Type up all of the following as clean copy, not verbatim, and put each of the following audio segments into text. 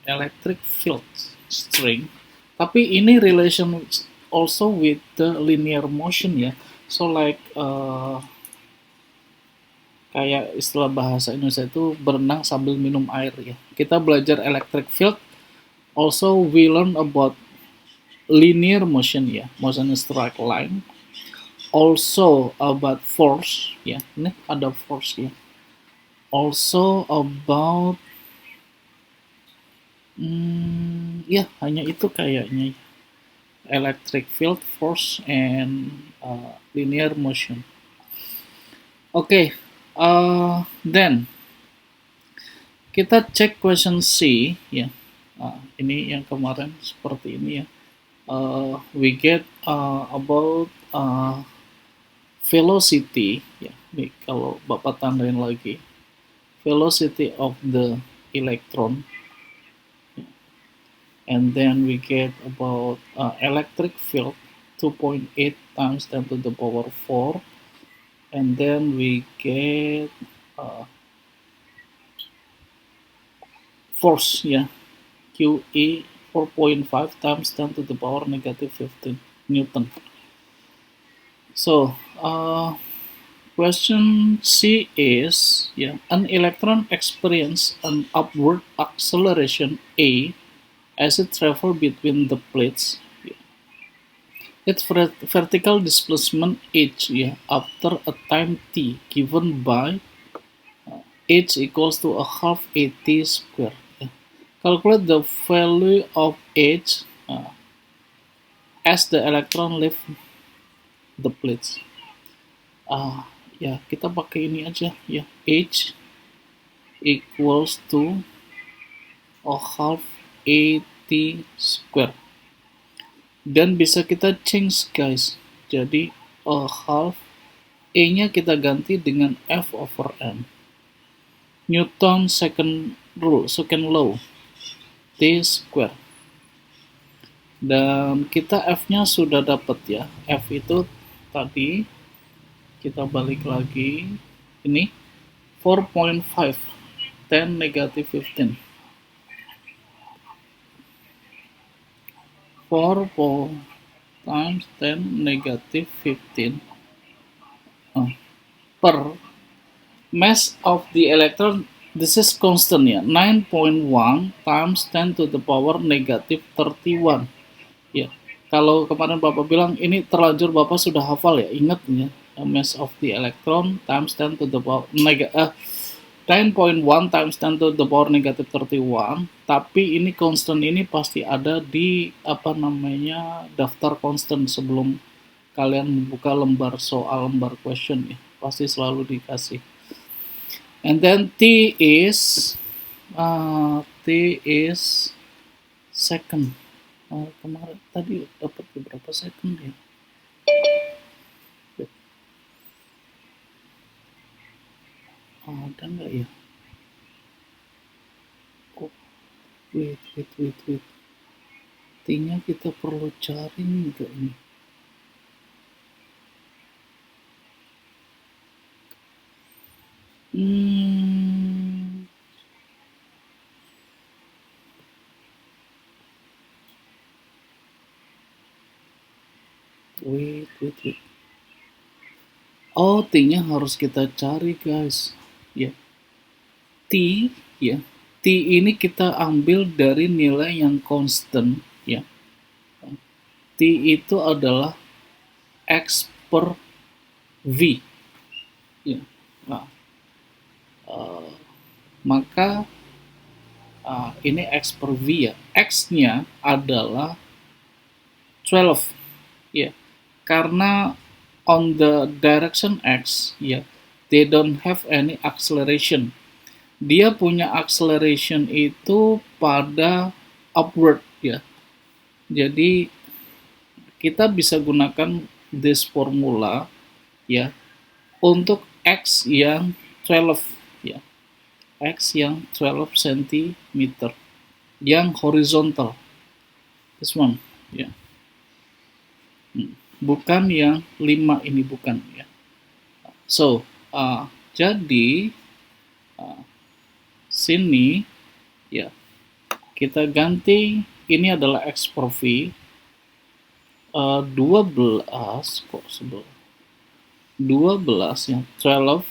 electric field string, tapi ini relation also with the linear motion ya. So like kayak istilah bahasa Indonesia itu berenang sambil minum air ya. Kita belajar electric field, also we learn about linear motion ya, motion in straight line, also about force ya. Ini ada force ya. Also about ya hanya itu kayaknya, electric field, force, and linear motion. Oke, then kita cek question C ya. Ini yang kemarin seperti ini ya. We get about velocity ya. Nih, kalau Bapak tandain lagi, velocity of the electron, and then we get about electric field 2.8 times 10 to the power 4, and then we get force ya, QE 4.5 times 10 to the power negative 15 Newton. So question C is an electron experience an upward acceleration A as it travels between the plates. Its vertical displacement h after a time t given by h equals to a half at square. Calculate the value of h as the electron leave the plates. Kita pakai ini aja ya, h equals to a half at square. Dan bisa kita change guys, jadi a half E nya kita ganti dengan F over M, Newton second law, T square. Dan kita F nya sudah dapat ya, F itu tadi kita balik lagi, ini 4.5 10 negative 15, 4 times 10 negative 15 per mass of the electron. This is constant ya, 9.1 times 10 to the power negative 31 ya. Kalau kemarin Bapak bilang ini terlanjur Bapak sudah hafal ya, ingat ya, mass of the electron times 10 to the power 9.1 times 10 to the power negative 31, tapi ini constant ini pasti ada di daftar constant sebelum kalian membuka lembar soal, lembar question ya, pasti selalu dikasih. And then T is second. Kemarin tadi dapat beberapa second ya. Ada nggak ya? Oh, wait. T-nya kita perlu cari nggak ini? Wait. Oh, T-nya harus kita cari guys. Ya. T ya. T ini kita ambil dari nilai yang constant ya. T itu adalah X per V ya. Nah, maka ini X per V ya. X-nya adalah 12 ya. Karena on the direction X ya, they don't have any acceleration. Dia punya acceleration itu pada upward ya. Jadi kita bisa gunakan this formula ya untuk X yang 12 ya. X yang 12 cm yang horizontal. This one ya. Bukan yang 5 ini, bukan ya. So, jadi sini ya kita ganti ini adalah X per V 12 kok sebel 12 ya 12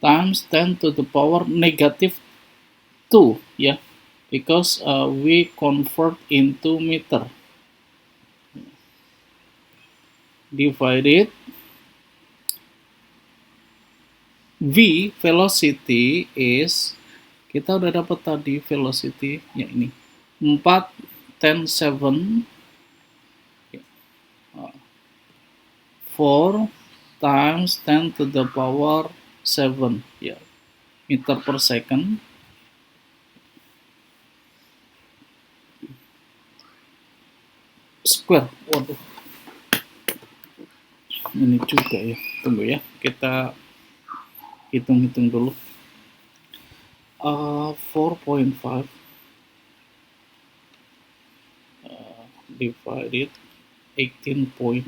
times 10 to the power negative 2 ya, because we convert into meter, divided V velocity is, kita udah dapat tadi velocity ya ini 4 10 7 4 times 10 to the power 7 ya, meter per second. Square. Waduh, ini juga ya, tunggu ya, kita hitung-hitung dulu. 4.5 divided 18.2.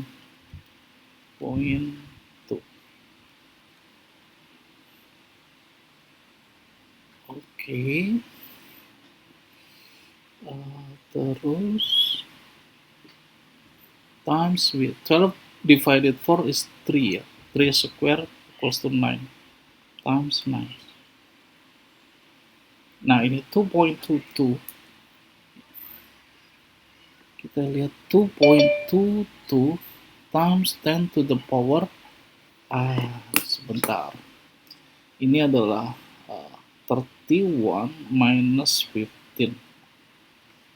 Oke. Terus times with 12 divided 4 is 3 ya. 3 square equals to 9 times 9. Nah, ini 2.22. Kita lihat 2.22 times 10 to the power sebentar. Ini adalah 31 minus 15.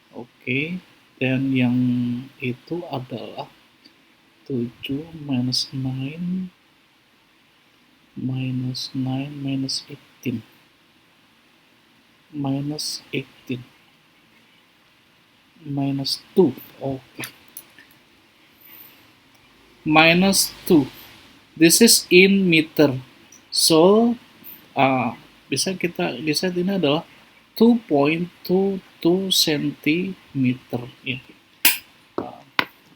Oke, dan yang itu adalah 7 minus 9 minus 9 minus 18 minus 18 minus 2. Oke, minus 2. This is in meter, so bisa kita lihat ini adalah 2.22 cm ya.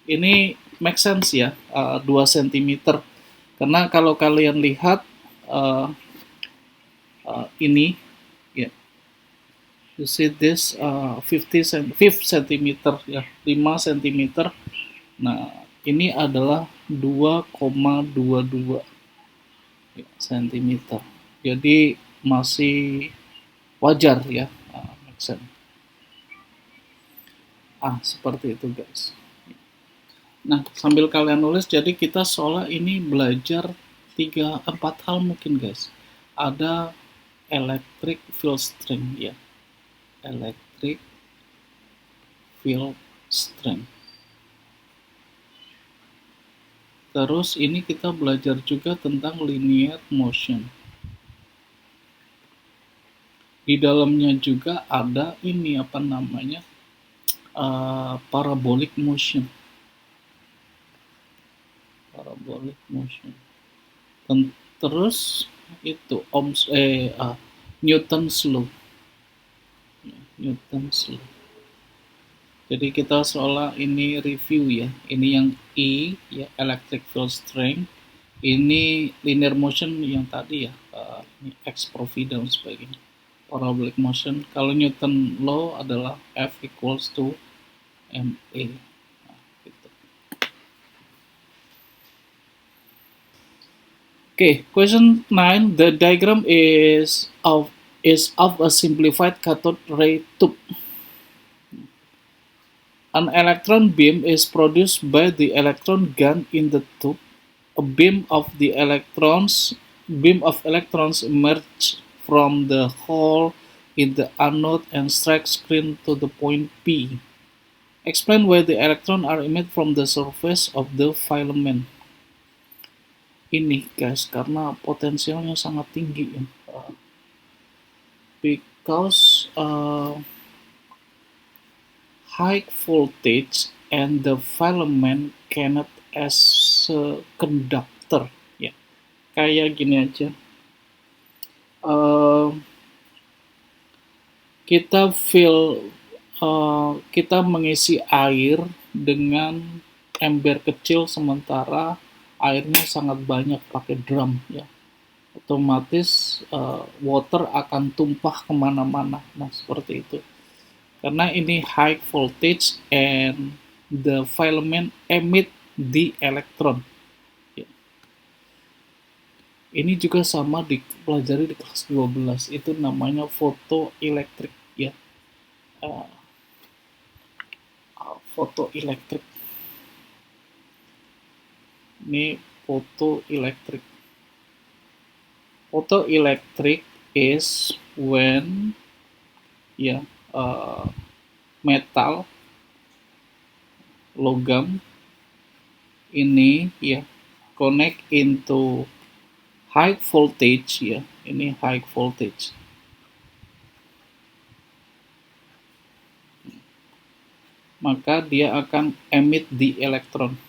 Ini make sense ya, 2 cm, karena kalau kalian lihat ini ya, you see this 5 cm ya, 5 cm. Nah, ini adalah 2,22 cm. Jadi masih wajar ya, make sense. Seperti itu guys. Nah, sambil kalian nulis, jadi kita seolah ini belajar 3-4 hal mungkin guys. Ada electric field strength ya, electric field strength. Terus ini kita belajar juga tentang linear motion. Di dalamnya juga ada ini apa namanya, parabolic motion. Parabolic motion. Terus itu Newton's law. Newton's law. Jadi kita seolah ini review ya. Ini yang E ya, electric field strength. Ini linear motion yang tadi ya, ini X per V dan sebagainya. Parabolic motion. Kalau Newton law adalah F equals to ma. Gitu. Okay, question 9. The diagram is of a simplified cathode ray tube. An electron beam is produced by the electron gun in the tube. A beam of electrons emerge from the hole in the anode and strike screen to the point P. Explain why the electrons are emitted from the surface of the filament. Ini guys, karena potensialnya sangat tinggi ya. Because high voltage and the filament cannot as a conductor ya. Kayak gini aja. Kita mengisi air dengan ember kecil, sementara airnya sangat banyak pakai drum ya. Otomatis water akan tumpah kemana-mana. Nah, seperti itu. Karena ini high voltage and the filament emit the electron. Ya. Ini juga sama dipelajari di kelas 12, itu namanya fotoelektrik ya. Uh, Fotoelektrik. Ini fotoelektrik. Photoelectric is when ya metal logam ini ya connect into high voltage ya, ini high voltage. Maka dia akan emit the electron.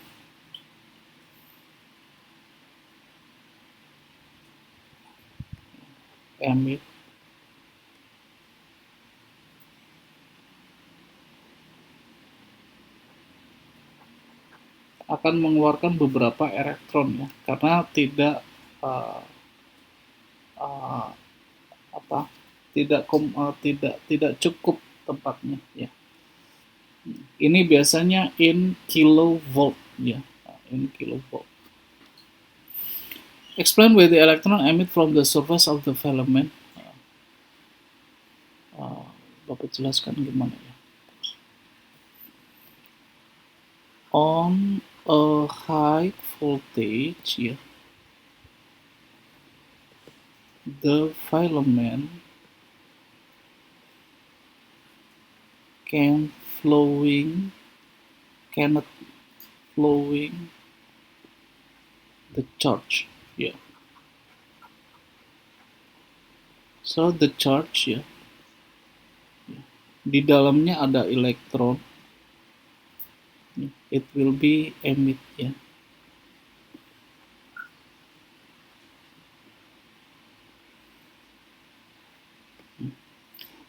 Emit akan mengeluarkan beberapa elektron ya, karena tidak uh, uh, apa tidak cukup tempatnya ya. Ini biasanya in kilovolt ya, in kilovolt. Explain why the electron emit from the surface of the filament. Bapak jelaskan gimana ya. On a high voltage ya, the filament cannot flowing the charge ya. So the charge ya, di dalamnya ada elektron, it will be emit ya.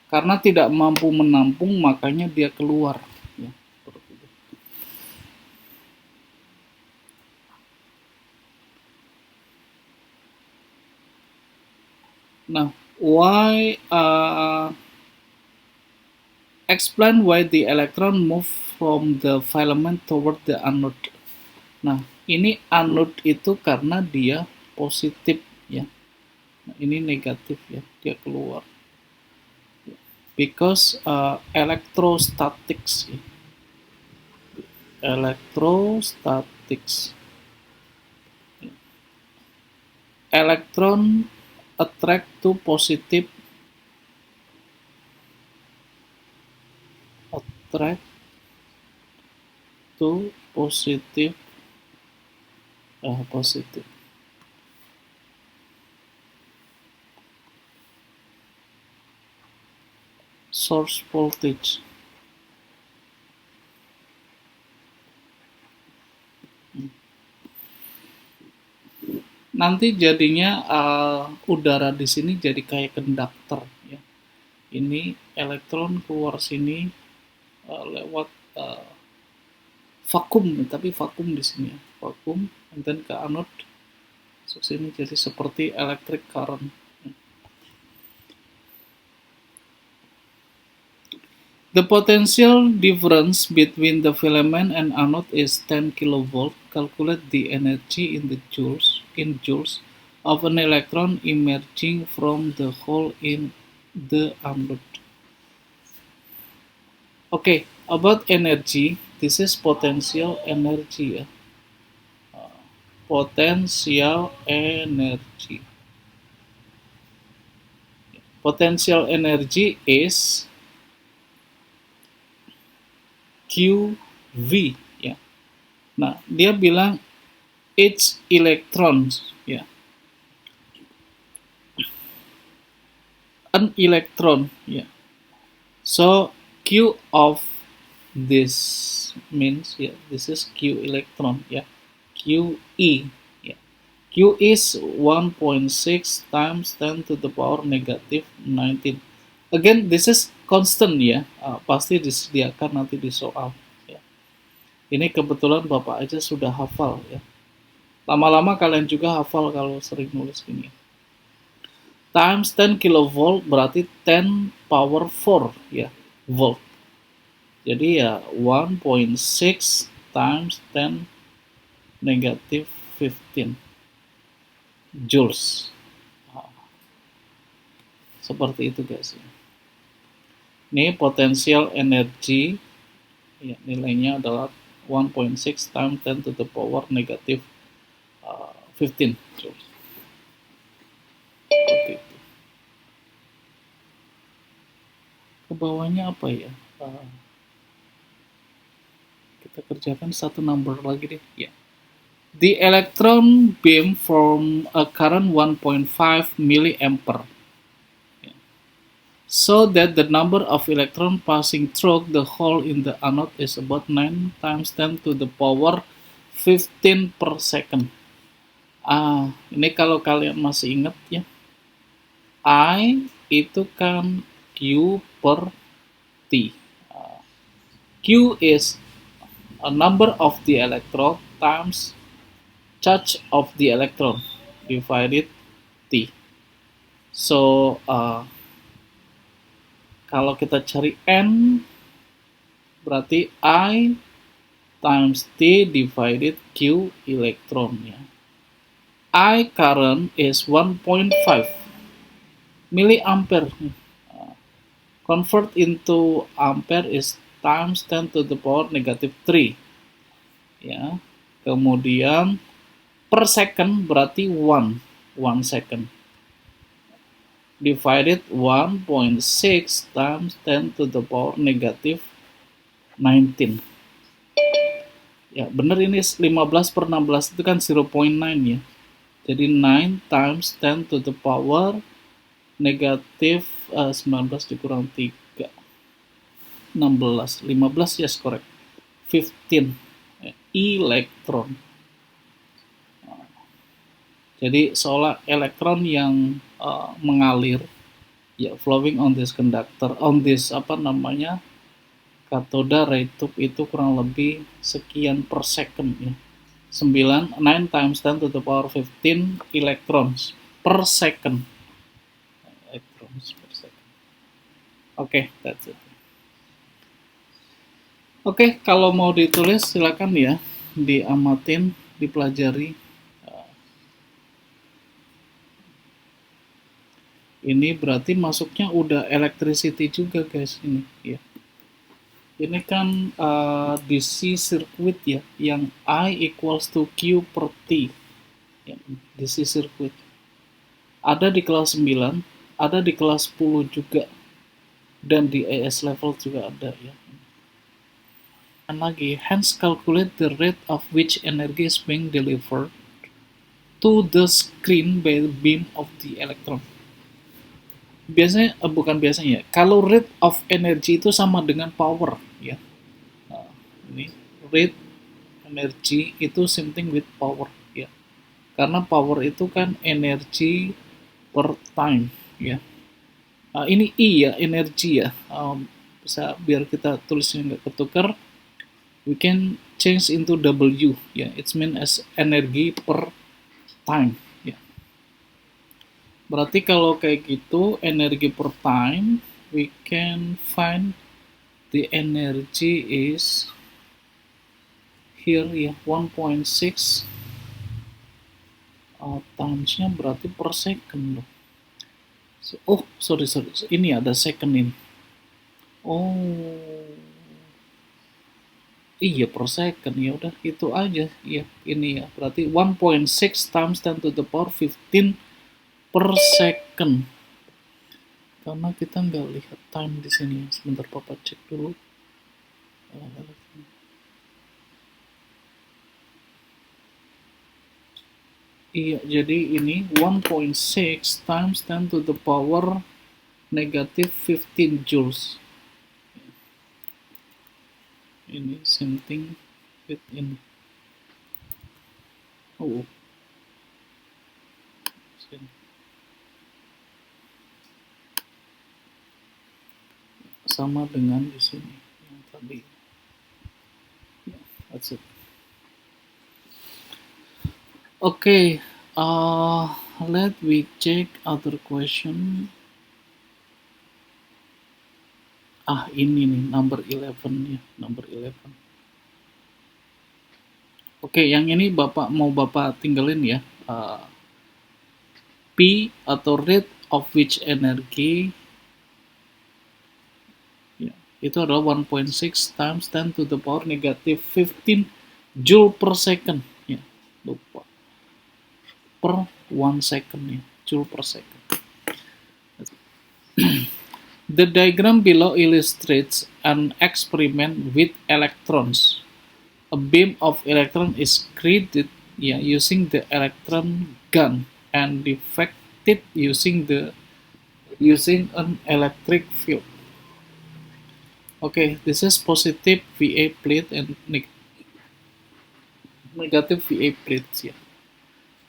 Karena tidak mampu menampung, makanya dia keluar ya. Nah, explain why the electron move from the filament toward the anode. Nah, ini anode itu karena dia positif ya. Nah, ini negatif ya, dia keluar. Because electrostatics ya. Electrostatics. Electron attract to positive positive source voltage. Nanti jadinya udara di sini jadi kayak konduktor ya. Ini elektron keluar sini lewat vakum, tapi vakum di sini ya. Vakum, dan ke anode masuk sini jadi seperti electric current. The potential difference between the filament and anode is 10 kilovolt. Calculate the energy in joules of an electron emerging from the hole in the anode. Okay, about energy, this is potential energy ya. Potential energy. Potential energy is QV ya. Nah, dia bilang each electrons ya. An electron ya. So Q of this means ya, this is Q electron ya. QE ya. Q is 1.6 times 10 to the power negative 19. Again, this is constant ya, pasti disediakan nanti di soal ya. Ini kebetulan Bapak aja sudah hafal ya. Lama-lama kalian juga hafal kalau sering nulis ini. Times 10 kilovolt berarti 10 power 4 ya, volt. Jadi ya 1.6 times 10 negative 15 joules. Seperti itu guys. Ini potensial energi, ya, nilainya adalah 1.6 times 10 to the power negative 15 joules. Seperti itu. Ke bawahnya apa ya? Kita kerjakan satu number lagi deh. Ya. The electron beam from a current 1.5 milliampere. So that the number of electron passing through the hole in the anode is about 9 times 10 to the power 15 per second. Ini kalau kalian masih ingat ya. I itu kan Q per T. Q is a number of the electron times charge of the electron divided T. So, kalau kita cari N, berarti I times T divided Q electron ya. I current is 1.5 milliampere. Convert into ampere is times 10 to the power negative 3. Ya. Kemudian per second berarti 1 second. Divided 1.6 times 10 to the power negative 19. Ya, benar ini 15 per 16 itu kan 0.9 ya. Jadi 9 times 10 to the power negative 19 dikurang 3. 16. 15, yes, correct. 15 elektron. Jadi seolah elektron yang mengalir ya, flowing on this conductor, on this katoda ray tube itu kurang lebih sekian per second ya. 9 times 10 to the power 15 electrons per second. Electrons per second. Oke, that's it. Oke, kalau mau ditulis silakan ya, diamatin, dipelajari. Ini berarti masuknya udah electricity juga guys ini ya. Ini kan DC circuit ya, yang I equals to Q per T. Ya, DC circuit. Ada di kelas 9, ada di kelas 10 juga. Dan di AS level juga ada ya. Dan lagi, hence calculate the rate of which energy is being delivered to the screen by the beam of the electron. Biasanya, bukan biasanya, kalau rate of energy itu sama dengan power ya. Nah, ini rate energy itu same thing with power ya. Karena power itu kan energi per time ya. Ini I ya, energi ya. Bisa biar kita tulisnya nggak ketukar. We can change into W ya. It's mean as energi per time. Berarti kalau kayak gitu, energi per time, we can find the energy is here ya, 1.6 times-nya berarti per second loh. So, sorry, ini ada second ini. Iya, per second, ya udah itu aja ya, ini ya, berarti 1.6 times 10 to the power 15 per second. Karena kita nggak lihat time di sini. Sebentar, Papa cek dulu. Iya, jadi ini 1.6 times 10 to the power negative 15 joules. Ini something with ini. Sama dengan di sini yang tadi. That's it. Okay, let we check other question. Ini nih number 11 ya, number 11. Oke, yang ini Bapak tinggalin ya. Uh, P atau rate of which energy ya, itu adalah 1.6 times 10 to the power negative 15 joule per second ya. Lupa. Per 1 second ya, joule per second. The diagram below illustrates an experiment with electrons. A beam of electron is created using the electron gun and deflected using an electric field. Okay, this is positive VA plate and negative VA plates. Yeah.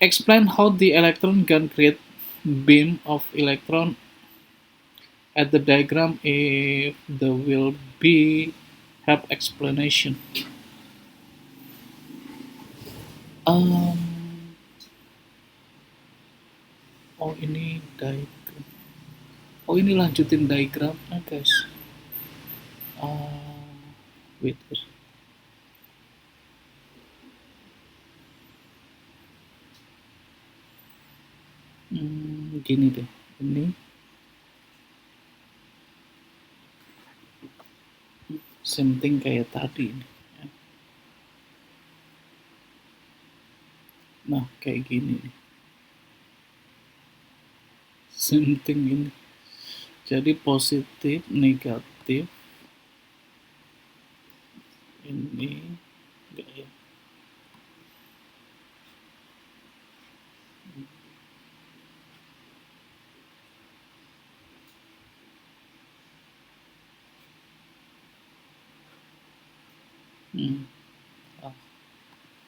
Explain how the electron gun create beam of electron at the diagram if there will be have explanation. Um, ini diagram. Ini lanjutin diagramnya guys. Wait. Gini deh. Ini same thing kayak tadi ini. Nah, kayak gini nih. Same thing ini. Jadi positif, negatif. Ini enggak ya.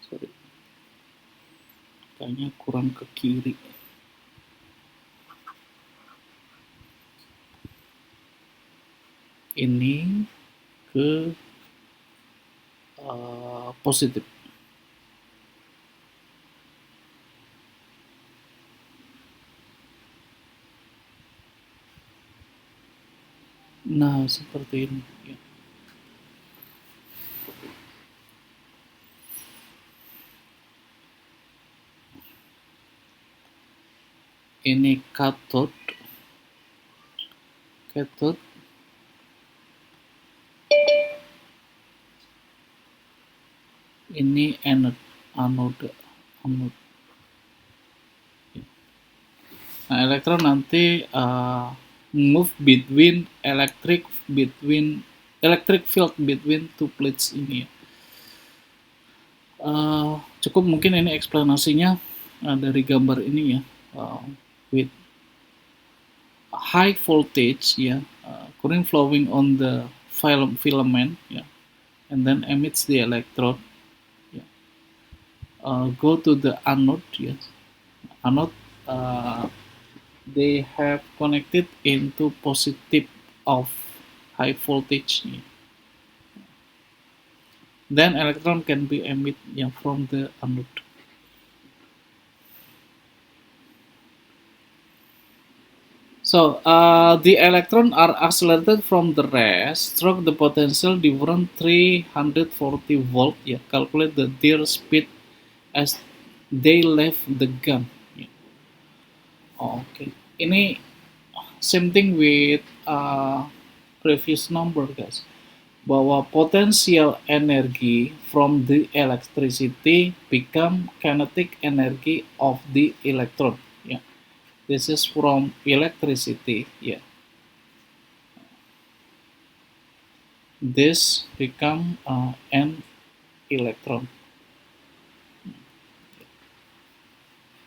Sorry. Kayaknya kurang ke kiri. Ini ke positif. Nah, seperti ini. Ya. Ini cathode. Ini anode. Nah, elektron nanti move electric field between two plates ini ya. Cukup mungkin ini eksplanasinya dari gambar ini ya. With high voltage ya, current flowing on the filament ya, and then emits the electron ya. Go to the anode ya. Anode they have connected into positive of high voltage. Then electron can be emitted from the anode. So the electron are accelerated from the rest, stroke the potential difference 340 volt. Calculate their speed as they left the gun. Okay. Ini same thing with previous number guys, bahwa potential energy from the electricity become kinetic energy of the electron. This is from electricity. This become an electron.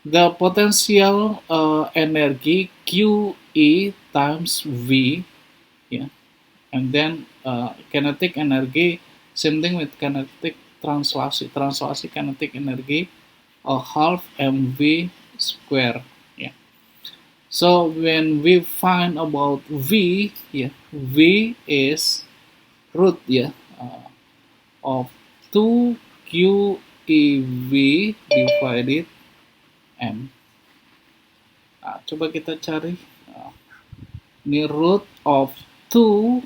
The potential energy QE times V, and then kinetic energy, same thing with kinetic translasi kinetic energy, half mv square. So when we find about V, V is root of 2QEV divided M. Coba kita cari. Ini root of 2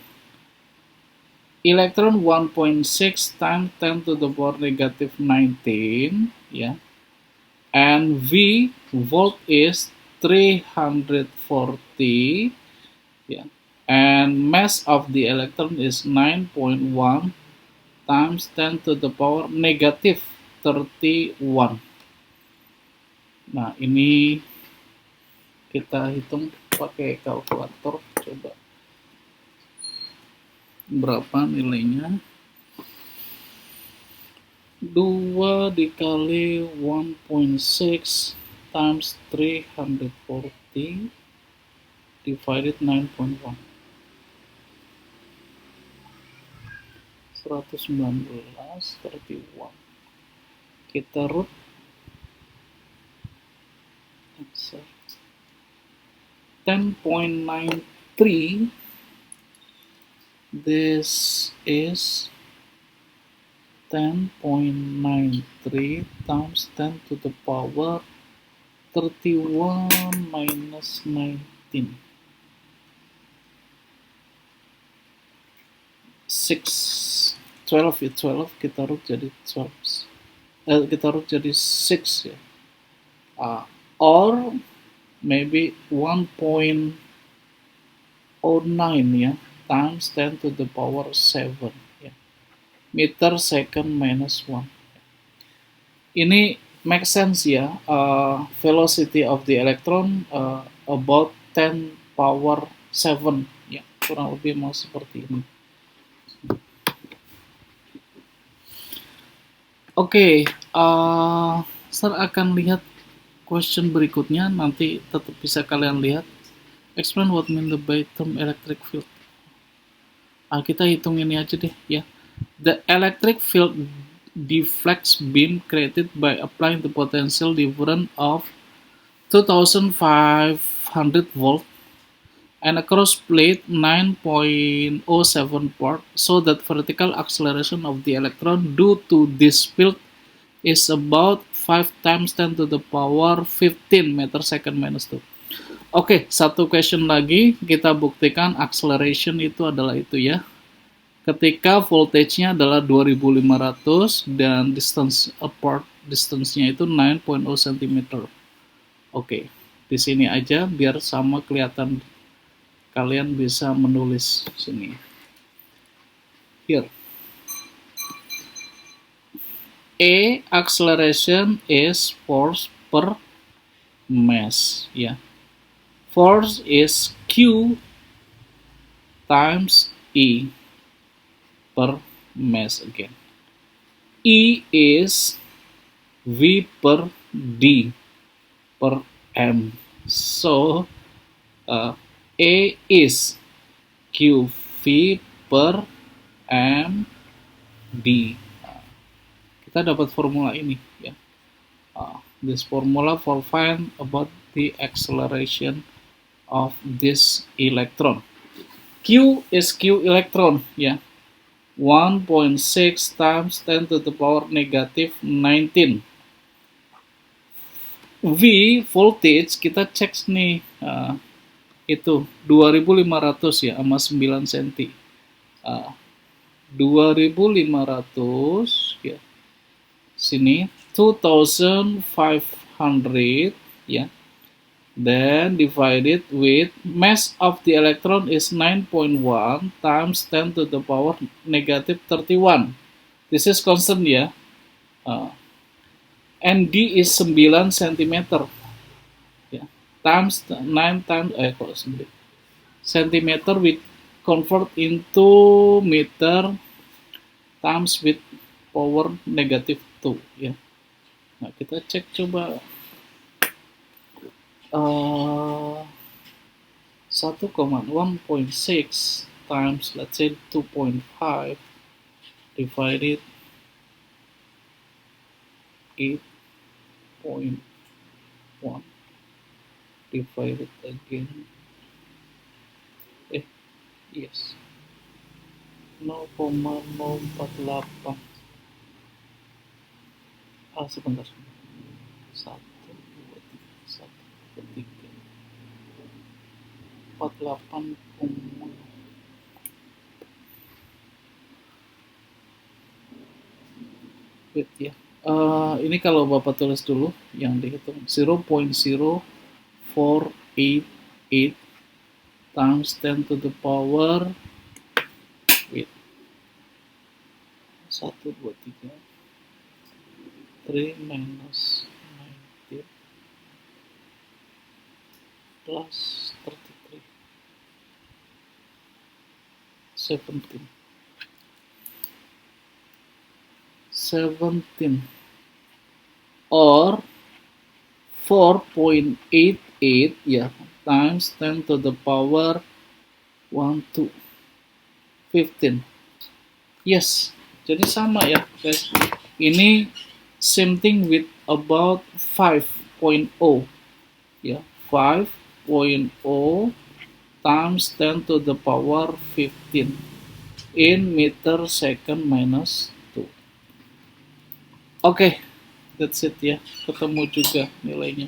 electron 1.6 times 10 to the power negative 19, ya. And V volt is 340, ya. And mass of the electron is 9.1 times 10 to the power negative 31. Nah, ini kita hitung pakai kalkulator, coba berapa nilainya. 2 dikali 1.6 times 340 divided 9.1, 119, 31. Kita root answer 10.93. This is 10.93 times 10 to the power 31 minus 19. 12 ya, 12 kita root jadi 12. Kita root jadi 6 ya. Or maybe 1.09 ya, times 10 to the power 7 ya. Meter second minus 1. Ini make sense ya. Velocity of the electron about 10 power 7 ya, kurang lebih mau seperti ini. Oke, saya akan lihat question berikutnya, nanti tetap bisa kalian lihat. Explain what mean the by term electric field. Kita hitung ini aja deh ya. The electric field deflects beam created by applying the potential difference of 2500 volt and across plate 9.07 volt, so that vertical acceleration of the electron due to this field is about 5 times 10 to the power 15 meter second minus 2. Oke, satu question lagi, kita buktikan acceleration itu adalah itu ya. Ketika voltage-nya adalah 2500 dan distance apart, distance-nya itu 9.0 cm. Oke, di sini aja biar sama kelihatan, kalian bisa menulis sini. Here. A acceleration is force per mass ya. Force is Q times E per mass again. E is V per D per M. So A is QV per M D. Kita dapat formula ini ya. This formula for find about the acceleration of this electron. Q is Q electron ya. 1.6 times 10 to the power negative 19. V voltage kita cek nih, itu 2500 ya sama 9 cm. 2500 ya. Sini 2500 ya. Then divided with mass of the electron is 9.1 times 10 to the power negative 31. This is constant ya. And D is 9 cm ya. Times 9 times cm with convert into meter times with power negative 2 ya. Nah, kita cek coba 1,1.6 times let's say 2.5 divided 8.1 divided again yes 0,048 sebentar 1, 2, 3, 1, 2, 3 48, Wait ya. Ini kalau Bapak tulis dulu yang dihitung 0.0488 times 10 to the power, wait, 1, 2, 3, 3 minus 19 plus 33, 17, 17, or 4.88 ya, times 10 to the power 1 to 15. Yes, jadi sama ya guys. Ini same thing with about 5.0 ya, 5.0 times 10 to the power 15 in meter second minus 2. Oke, that's it ya. Ketemu juga nilainya.